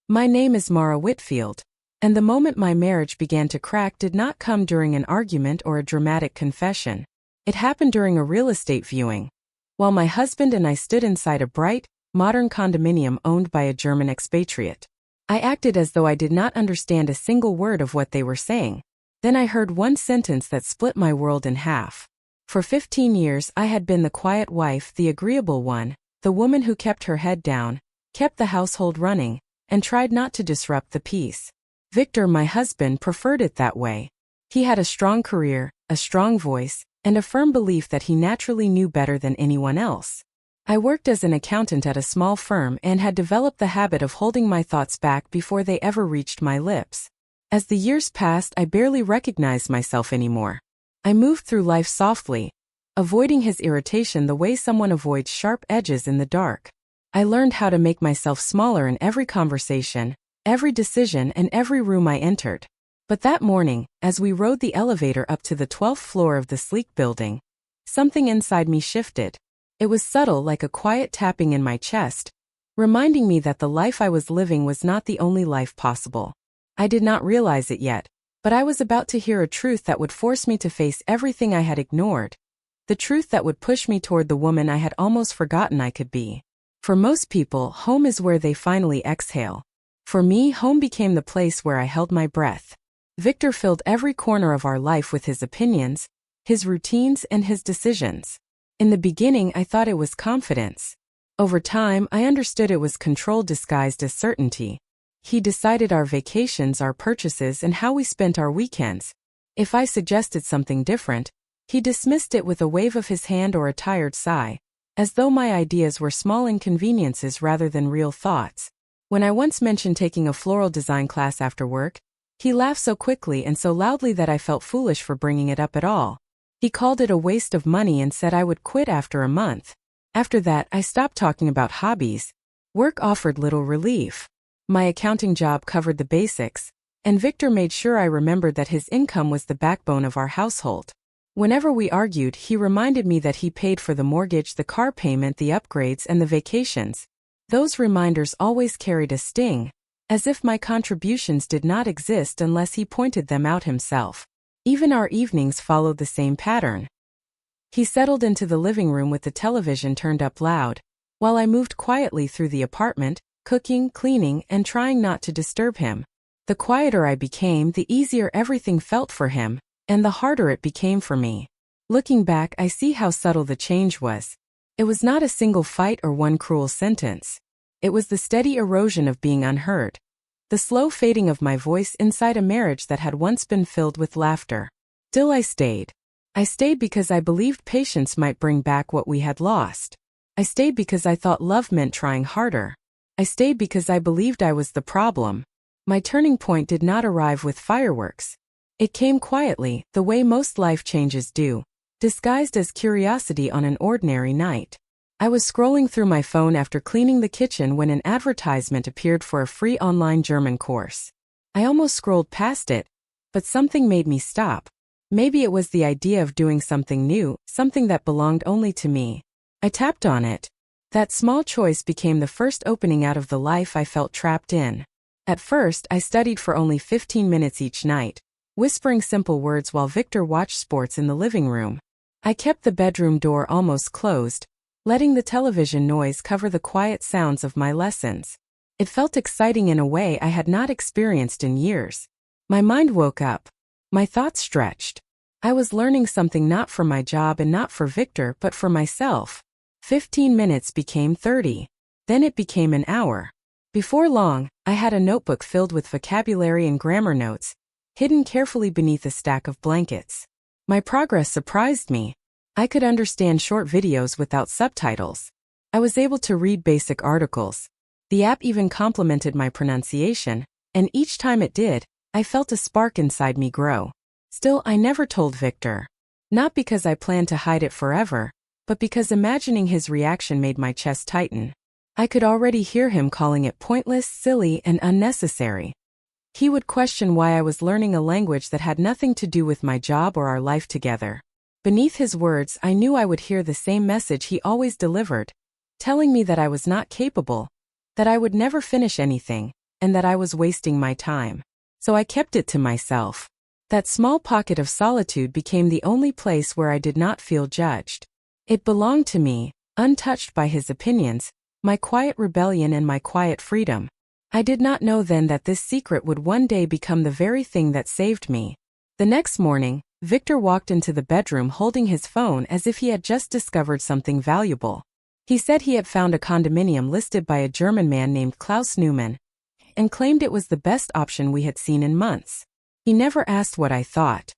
My name is Mara Whitfield, and the moment my marriage began to crack did not come during an argument or a dramatic confession. It happened during a real estate viewing. While my husband and I stood inside a bright, modern condominium owned by a German expatriate. I acted as though I did not understand a single word of what they were saying. Then I heard one sentence that split my world in half. For 15 years I had been the quiet wife, the agreeable one, the woman who kept her head down, kept the household running, and tried not to disrupt the peace. Victor, my husband, preferred it that way. He had a strong career, a strong voice, and a firm belief that he naturally knew better than anyone else. I worked as an accountant at a small firm and had developed the habit of holding my thoughts back before they ever reached my lips. As the years passed, I barely recognized myself anymore. I moved through life softly, avoiding his irritation the way someone avoids sharp edges in the dark. I learned how to make myself smaller in every conversation, every decision, and every room I entered. But that morning, as we rode the elevator up to the 12th floor of the sleek building, something inside me shifted. It was subtle, like a quiet tapping in my chest, reminding me that the life I was living was not the only life possible. I did not realize it yet, but I was about to hear a truth that would force me to face everything I had ignored. The truth that would push me toward the woman I had almost forgotten I could be. For most people, home is where they finally exhale. For me, home became the place where I held my breath. Victor filled every corner of our life with his opinions, his routines, and his decisions. In the beginning, I thought it was confidence. Over time, I understood it was control disguised as certainty. He decided our vacations, our purchases, and how we spent our weekends. If I suggested something different, he dismissed it with a wave of his hand or a tired sigh, as though my ideas were small inconveniences rather than real thoughts. When I once mentioned taking a floral design class after work, he laughed so quickly and so loudly that I felt foolish for bringing it up at all. He called it a waste of money and said I would quit after a month. After that, I stopped talking about hobbies. Work offered little relief. My accounting job covered the basics, and Victor made sure I remembered that his income was the backbone of our household. Whenever we argued, he reminded me that he paid for the mortgage, the car payment, the upgrades, and the vacations. Those reminders always carried a sting, as if my contributions did not exist unless he pointed them out himself. Even our evenings followed the same pattern. He settled into the living room with the television turned up loud, while I moved quietly through the apartment, cooking, cleaning, and trying not to disturb him. The quieter I became, the easier everything felt for him, and the harder it became for me. Looking back, I see how subtle the change was. It was not a single fight or one cruel sentence. It was the steady erosion of being unheard. The slow fading of my voice inside a marriage that had once been filled with laughter. Still I stayed. I stayed because I believed patience might bring back what we had lost. I stayed because I thought love meant trying harder. I stayed because I believed I was the problem. My turning point did not arrive with fireworks. It came quietly, the way most life changes do, disguised as curiosity on an ordinary night. I was scrolling through my phone after cleaning the kitchen when an advertisement appeared for a free online German course. I almost scrolled past it, but something made me stop. Maybe it was the idea of doing something new, something that belonged only to me. I tapped on it. That small choice became the first opening out of the life I felt trapped in. At first, I studied for only 15 minutes each night, whispering simple words while Victor watched sports in the living room. I kept the bedroom door almost closed, letting the television noise cover the quiet sounds of my lessons. It felt exciting in a way I had not experienced in years. My mind woke up. My thoughts stretched. I was learning something not for my job and not for Victor but for myself. 15 minutes became 30. Then it became an hour. Before long, I had a notebook filled with vocabulary and grammar notes, hidden carefully beneath a stack of blankets. My progress surprised me. I could understand short videos without subtitles. I was able to read basic articles. The app even complimented my pronunciation, and each time it did, I felt a spark inside me grow. Still, I never told Victor. Not because I planned to hide it forever, but because imagining his reaction made my chest tighten. I could already hear him calling it pointless, silly, and unnecessary. He would question why I was learning a language that had nothing to do with my job or our life together. Beneath his words, I knew I would hear the same message he always delivered, telling me that I was not capable, that I would never finish anything, and that I was wasting my time. So I kept it to myself. That small pocket of solitude became the only place where I did not feel judged. It belonged to me, untouched by his opinions, my quiet rebellion and my quiet freedom. I did not know then that this secret would one day become the very thing that saved me. The next morning, Victor walked into the bedroom holding his phone as if he had just discovered something valuable. He said he had found a condominium listed by a German man named Klaus Neumann, and claimed it was the best option we had seen in months. He never asked what I thought.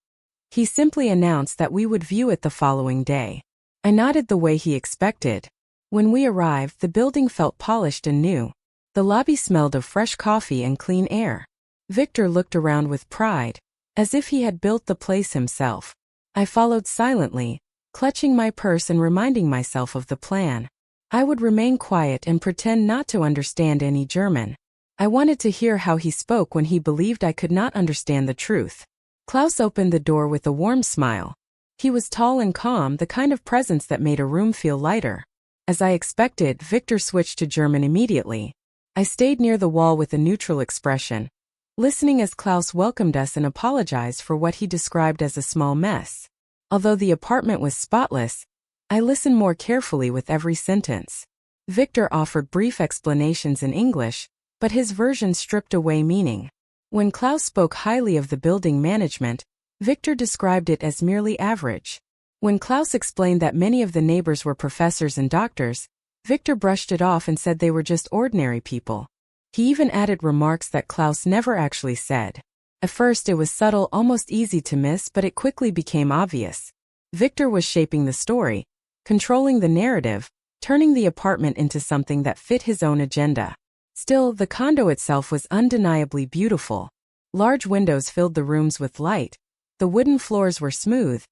He simply announced that we would view it the following day. I nodded the way he expected. When we arrived, the building felt polished and new. The lobby smelled of fresh coffee and clean air. Victor looked around with pride, as if he had built the place himself. I followed silently, clutching my purse and reminding myself of the plan. I would remain quiet and pretend not to understand any German. I wanted to hear how he spoke when he believed I could not understand the truth. Klaus opened the door with a warm smile. He was tall and calm, the kind of presence that made a room feel lighter. As I expected, Victor switched to German immediately. I stayed near the wall with a neutral expression, listening as Klaus welcomed us and apologized for what he described as a small mess. Although the apartment was spotless, I listened more carefully with every sentence. Victor offered brief explanations in English, but his version stripped away meaning. When Klaus spoke highly of the building management, Victor described it as merely average. When Klaus explained that many of the neighbors were professors and doctors, Victor brushed it off and said they were just ordinary people. He even added remarks that Klaus never actually said. At first it was subtle, almost easy to miss, but it quickly became obvious. Victor was shaping the story, controlling the narrative, turning the apartment into something that fit his own agenda. Still, the condo itself was undeniably beautiful. Large windows filled the rooms with light, the wooden floors were smooth,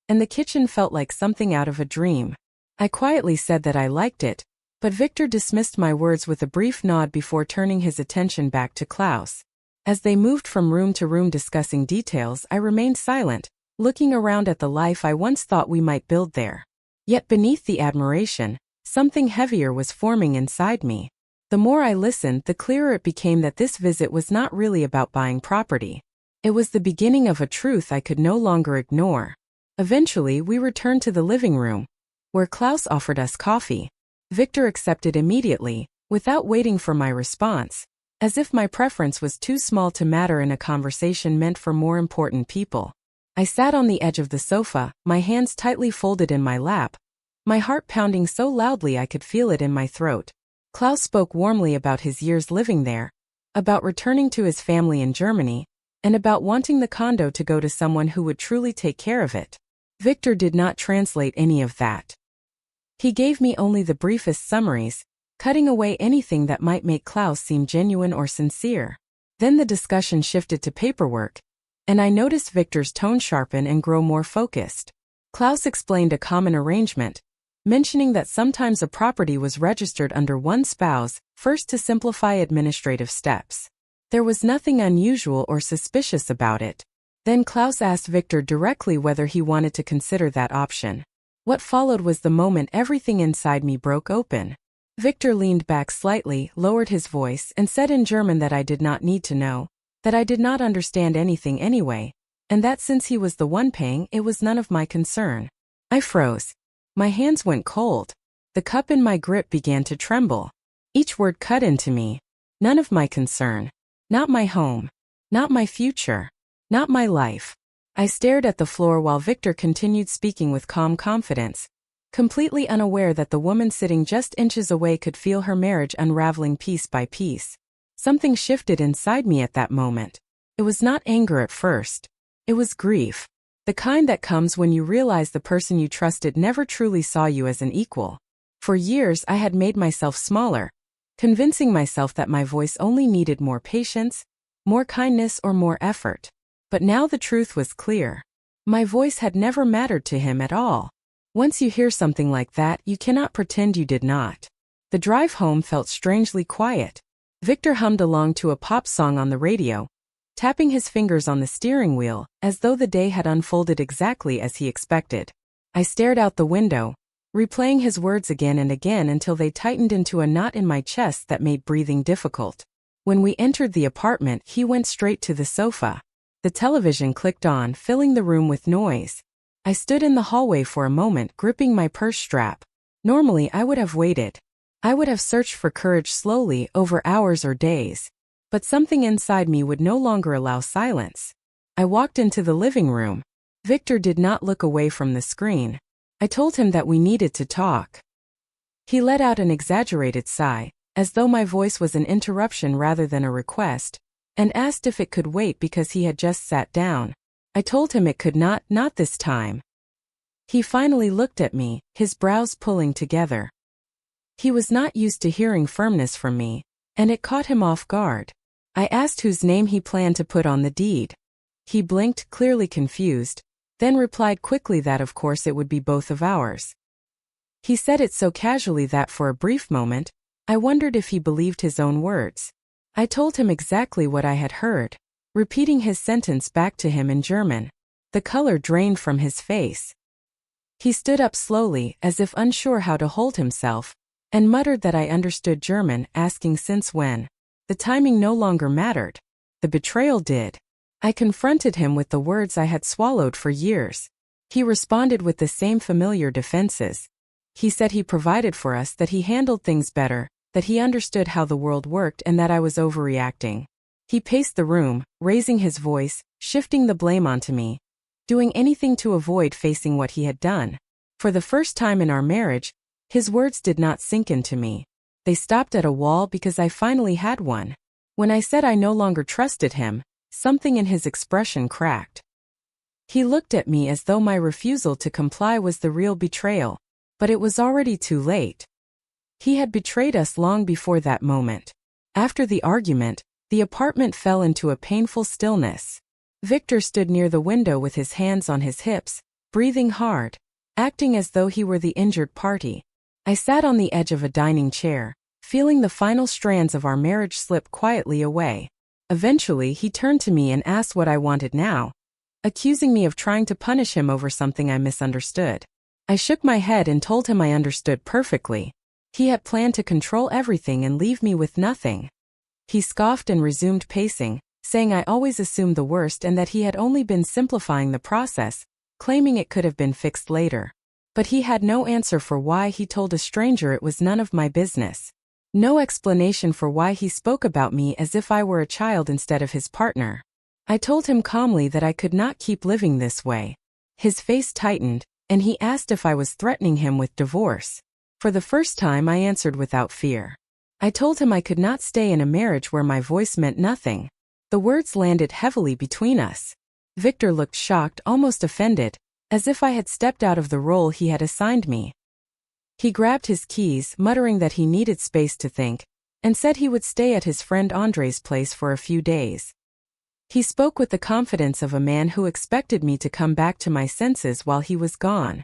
and the kitchen felt like something out of a dream. I quietly said that I liked it, but Victor dismissed my words with a brief nod before turning his attention back to Klaus. As they moved from room to room discussing details, I remained silent, looking around at the life I once thought we might build there. Yet beneath the admiration, something heavier was forming inside me. The more I listened, the clearer it became that this visit was not really about buying property. It was the beginning of a truth I could no longer ignore. Eventually, we returned to the living room, where Klaus offered us coffee. Victor accepted immediately, without waiting for my response, as if my preference was too small to matter in a conversation meant for more important people. I sat on the edge of the sofa, my hands tightly folded in my lap, my heart pounding so loudly I could feel it in my throat. Klaus spoke warmly about his years living there, about returning to his family in Germany, and about wanting the condo to go to someone who would truly take care of it. Victor did not translate any of that. He gave me only the briefest summaries, cutting away anything that might make Klaus seem genuine or sincere. Then the discussion shifted to paperwork, and I noticed Victor's tone sharpen and grow more focused. Klaus explained a common arrangement, mentioning that sometimes a property was registered under one spouse, first to simplify administrative steps. There was nothing unusual or suspicious about it. Then Klaus asked Victor directly whether he wanted to consider that option. What followed was the moment everything inside me broke open. Victor leaned back slightly, lowered his voice, and said in German that I did not need to know, that I did not understand anything anyway, and that since he was the one paying, it was none of my concern. I froze. My hands went cold. The cup in my grip began to tremble. Each word cut into me. None of my concern. Not my home. Not my future. Not my life. I stared at the floor while Victor continued speaking with calm confidence, completely unaware that the woman sitting just inches away could feel her marriage unraveling piece by piece. Something shifted inside me at that moment. It was not anger at first. It was grief. The kind that comes when you realize the person you trusted never truly saw you as an equal. For years I had made myself smaller, convincing myself that my voice only needed more patience, more kindness, or more effort. But now the truth was clear. My voice had never mattered to him at all. Once you hear something like that, you cannot pretend you did not. The drive home felt strangely quiet. Victor hummed along to a pop song on the radio, tapping his fingers on the steering wheel, as though the day had unfolded exactly as he expected. I stared out the window, replaying his words again and again until they tightened into a knot in my chest that made breathing difficult. When we entered the apartment, he went straight to the sofa. The television clicked on, filling the room with noise. I stood in the hallway for a moment, gripping my purse strap. Normally, I would have waited. I would have searched for courage slowly, over hours or days. But something inside me would no longer allow silence. I walked into the living room. Victor did not look away from the screen. I told him that we needed to talk. He let out an exaggerated sigh, as though my voice was an interruption rather than a request, and asked if it could wait because he had just sat down. I told him it could not this time. He finally looked at me, his brows pulling together. He was not used to hearing firmness from me, and it caught him off guard. I asked whose name he planned to put on the deed. He blinked, clearly confused, then replied quickly that of course it would be both of ours. He said it so casually that for a brief moment, I wondered if he believed his own words. I told him exactly what I had heard, repeating his sentence back to him in German. The color drained from his face. He stood up slowly, as if unsure how to hold himself, and muttered that I understood German, asking since when. The timing no longer mattered. The betrayal did. I confronted him with the words I had swallowed for years. He responded with the same familiar defenses. He said he provided for us, that he handled things better, that he understood how the world worked, and that I was overreacting. He paced the room, raising his voice, shifting the blame onto me, doing anything to avoid facing what he had done. For the first time in our marriage, his words did not sink into me. They stopped at a wall because I finally had one. When I said I no longer trusted him, something in his expression cracked. He looked at me as though my refusal to comply was the real betrayal, but it was already too late. He had betrayed us long before that moment. After the argument, the apartment fell into a painful stillness. Victor stood near the window with his hands on his hips, breathing hard, acting as though he were the injured party. I sat on the edge of a dining chair, feeling the final strands of our marriage slip quietly away. Eventually, he turned to me and asked what I wanted now, accusing me of trying to punish him over something I misunderstood. I shook my head and told him I understood perfectly. He had planned to control everything and leave me with nothing. He scoffed and resumed pacing, saying I always assumed the worst and that he had only been simplifying the process, claiming it could have been fixed later. But he had no answer for why he told a stranger it was none of my business. No explanation for why he spoke about me as if I were a child instead of his partner. I told him calmly that I could not keep living this way. His face tightened, and he asked if I was threatening him with divorce. For the first time, I answered without fear. I told him I could not stay in a marriage where my voice meant nothing. The words landed heavily between us. Victor looked shocked, almost offended, as if I had stepped out of the role he had assigned me. He grabbed his keys, muttering that he needed space to think, and said he would stay at his friend Andre's place for a few days. He spoke with the confidence of a man who expected me to come back to my senses while he was gone.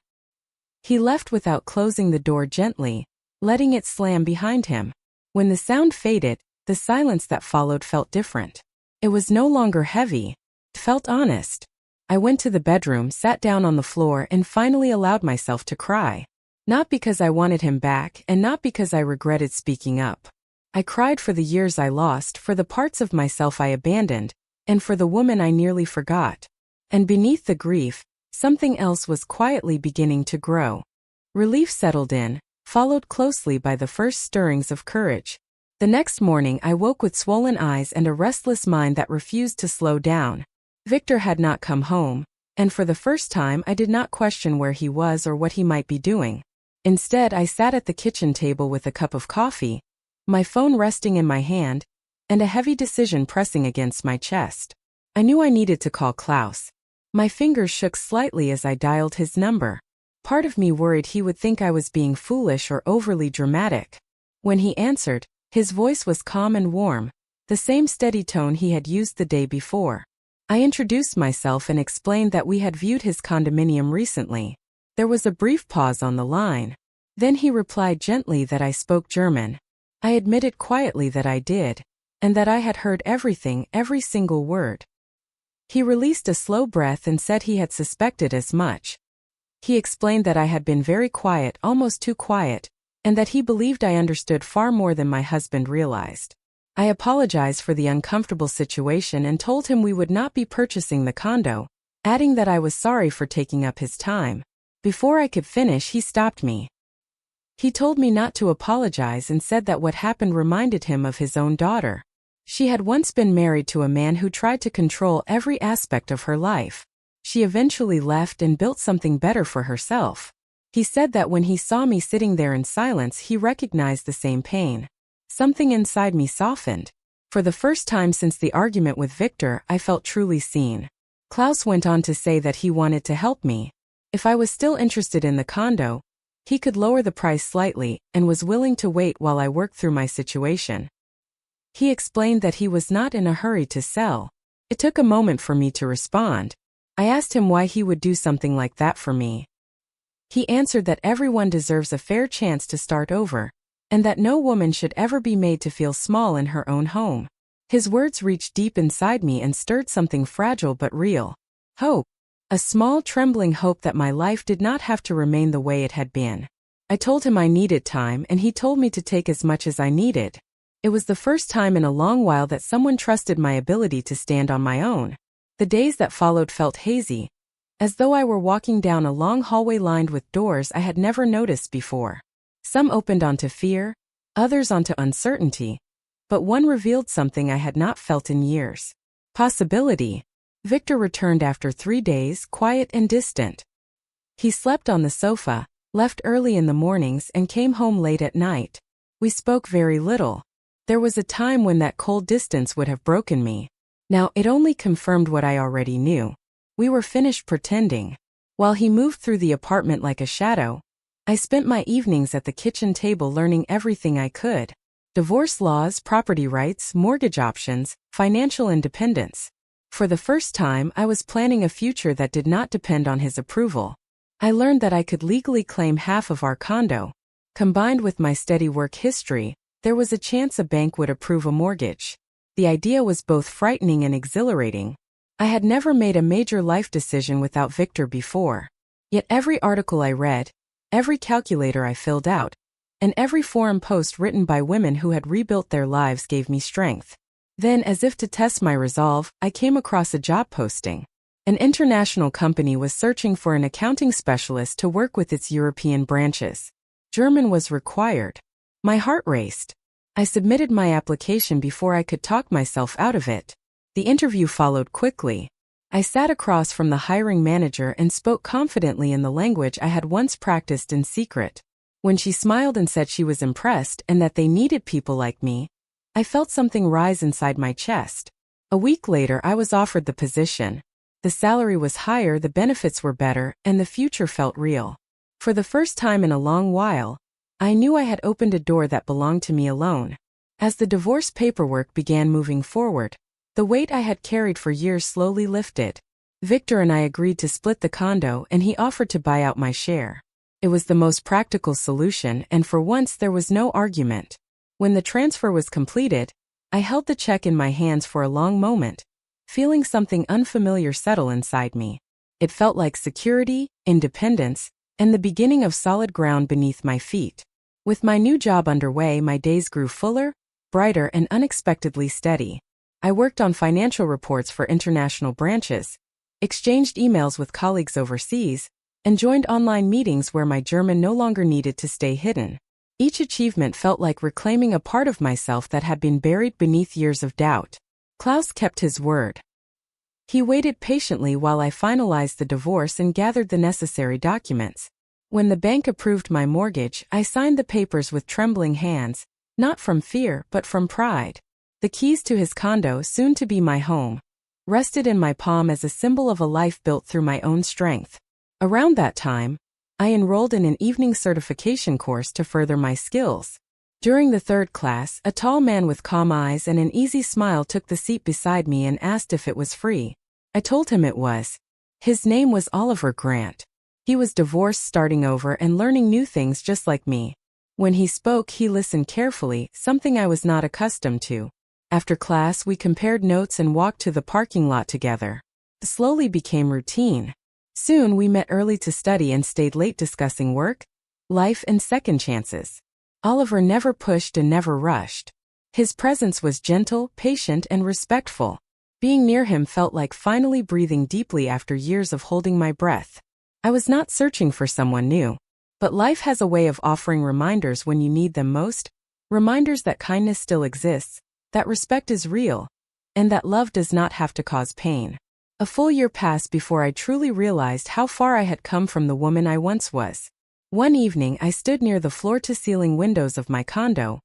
He left without closing the door gently, letting it slam behind him. When the sound faded, the silence that followed felt different. It was no longer heavy. It felt honest. I went to the bedroom, sat down on the floor, and finally allowed myself to cry. Not because I wanted him back, and not because I regretted speaking up. I cried for the years I lost, for the parts of myself I abandoned, and for the woman I nearly forgot. And beneath the grief, something else was quietly beginning to grow. Relief settled in, followed closely by the first stirrings of courage. The next morning I woke with swollen eyes and a restless mind that refused to slow down. Victor had not come home, and for the first time I did not question where he was or what he might be doing. Instead, I sat at the kitchen table with a cup of coffee, my phone resting in my hand, and a heavy decision pressing against my chest. I knew I needed to call Klaus. My fingers shook slightly as I dialed his number. Part of me worried he would think I was being foolish or overly dramatic. When he answered, his voice was calm and warm, the same steady tone he had used the day before. I introduced myself and explained that we had viewed his condominium recently. There was a brief pause on the line. Then he replied gently that I spoke German. I admitted quietly that I did, and that I had heard everything, every single word. He released a slow breath and said he had suspected as much. He explained that I had been very quiet, almost too quiet, and that he believed I understood far more than my husband realized. I apologized for the uncomfortable situation and told him we would not be purchasing the condo, adding that I was sorry for taking up his time. Before I could finish, he stopped me. He told me not to apologize and said that what happened reminded him of his own daughter. She had once been married to a man who tried to control every aspect of her life. She eventually left and built something better for herself. He said that when he saw me sitting there in silence, he recognized the same pain. Something inside me softened. For the first time since the argument with Victor, I felt truly seen. Klaus went on to say that he wanted to help me. If I was still interested in the condo, he could lower the price slightly and was willing to wait while I worked through my situation. He explained that he was not in a hurry to sell. It took a moment for me to respond. I asked him why he would do something like that for me. He answered that everyone deserves a fair chance to start over, and that no woman should ever be made to feel small in her own home. His words reached deep inside me and stirred something fragile but real. Hope. A small, trembling hope that my life did not have to remain the way it had been. I told him I needed time, and he told me to take as much as I needed. It was the first time in a long while that someone trusted my ability to stand on my own. The days that followed felt hazy, as though I were walking down a long hallway lined with doors I had never noticed before. Some opened onto fear, others onto uncertainty, but one revealed something I had not felt in years. Possibility. Victor returned after 3 days, quiet and distant. He slept on the sofa, left early in the mornings and came home late at night. We spoke very little. There was a time when that cold distance would have broken me. Now it only confirmed what I already knew. We were finished pretending. While he moved through the apartment like a shadow, I spent my evenings at the kitchen table learning everything I could. Divorce laws, property rights, mortgage options, financial independence. For the first time, I was planning a future that did not depend on his approval. I learned that I could legally claim half of our condo. Combined with my steady work history, there was a chance a bank would approve a mortgage. The idea was both frightening and exhilarating. I had never made a major life decision without Victor before. Yet every article I read, every calculator I filled out, and every forum post written by women who had rebuilt their lives gave me strength. Then, as if to test my resolve, I came across a job posting. An international company was searching for an accounting specialist to work with its European branches. German was required. My heart raced. I submitted my application before I could talk myself out of it. The interview followed quickly. I sat across from the hiring manager and spoke confidently in the language I had once practiced in secret. When she smiled and said she was impressed and that they needed people like me, I felt something rise inside my chest. A week later, I was offered the position. The salary was higher, the benefits were better, and the future felt real. For the first time in a long while, I knew I had opened a door that belonged to me alone. As the divorce paperwork began moving forward, the weight I had carried for years slowly lifted. Victor and I agreed to split the condo, and he offered to buy out my share. It was the most practical solution, and for once there was no argument. When the transfer was completed, I held the check in my hands for a long moment, feeling something unfamiliar settle inside me. It felt like security, independence, and the beginning of solid ground beneath my feet. With my new job underway, my days grew fuller, brighter, and unexpectedly steady. I worked on financial reports for international branches, exchanged emails with colleagues overseas, and joined online meetings where my German no longer needed to stay hidden. Each achievement felt like reclaiming a part of myself that had been buried beneath years of doubt. Klaus kept his word. He waited patiently while I finalized the divorce and gathered the necessary documents. When the bank approved my mortgage, I signed the papers with trembling hands, not from fear but from pride. The keys to his condo, soon to be my home, rested in my palm as a symbol of a life built through my own strength. Around that time, I enrolled in an evening certification course to further my skills. During the third class, a tall man with calm eyes and an easy smile took the seat beside me and asked if it was free. I told him it was. His name was Oliver Grant. He was divorced, starting over and learning new things just like me. When he spoke, he listened carefully, something I was not accustomed to. After class, we compared notes and walked to the parking lot together. It slowly became routine. Soon we met early to study and stayed late discussing work, life, and second chances. Oliver never pushed and never rushed. His presence was gentle, patient, and respectful. Being near him felt like finally breathing deeply after years of holding my breath. I was not searching for someone new, but life has a way of offering reminders when you need them most, reminders that kindness still exists, that respect is real, and that love does not have to cause pain. A full year passed before I truly realized how far I had come from the woman I once was. One evening I stood near the floor-to-ceiling windows of my condo,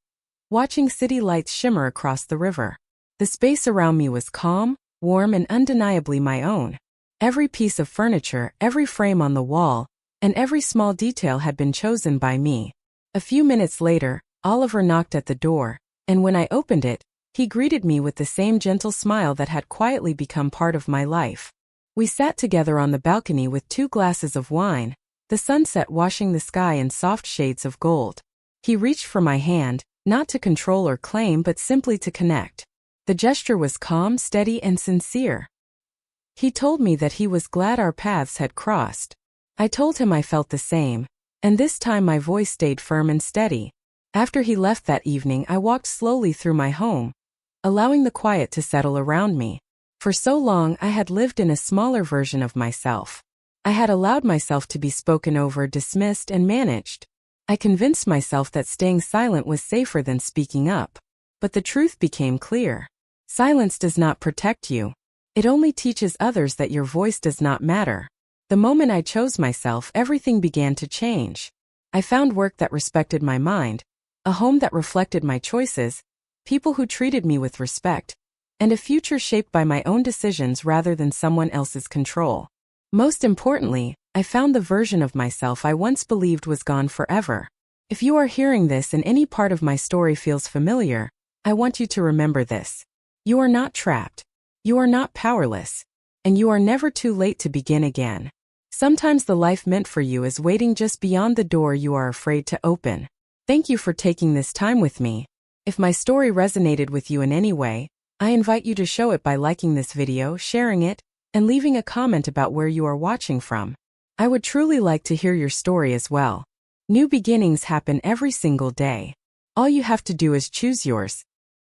watching city lights shimmer across the river. The space around me was calm, warm, and undeniably my own. Every piece of furniture, every frame on the wall, and every small detail had been chosen by me. A few minutes later, Oliver knocked at the door, and when I opened it, he greeted me with the same gentle smile that had quietly become part of my life. We sat together on the balcony with 2 glasses of wine, the sunset washing the sky in soft shades of gold. He reached for my hand, not to control or claim but simply to connect. The gesture was calm, steady, and sincere. He told me that he was glad our paths had crossed. I told him I felt the same, and this time my voice stayed firm and steady. After he left that evening, I walked slowly through my home, allowing the quiet to settle around me. For so long I had lived in a smaller version of myself. I had allowed myself to be spoken over, dismissed, and managed. I convinced myself that staying silent was safer than speaking up. But the truth became clear. Silence does not protect you. It only teaches others that your voice does not matter. The moment I chose myself, everything began to change. I found work that respected my mind, a home that reflected my choices, people who treated me with respect, and a future shaped by my own decisions rather than someone else's control. Most importantly, I found the version of myself I once believed was gone forever. If you are hearing this and any part of my story feels familiar, I want you to remember this. You are not trapped. You are not powerless. And you are never too late to begin again. Sometimes the life meant for you is waiting just beyond the door you are afraid to open. Thank you for taking this time with me. If my story resonated with you in any way, I invite you to show it by liking this video, sharing it, and leaving a comment about where you are watching from. I would truly like to hear your story as well. New beginnings happen every single day. All you have to do is choose yours.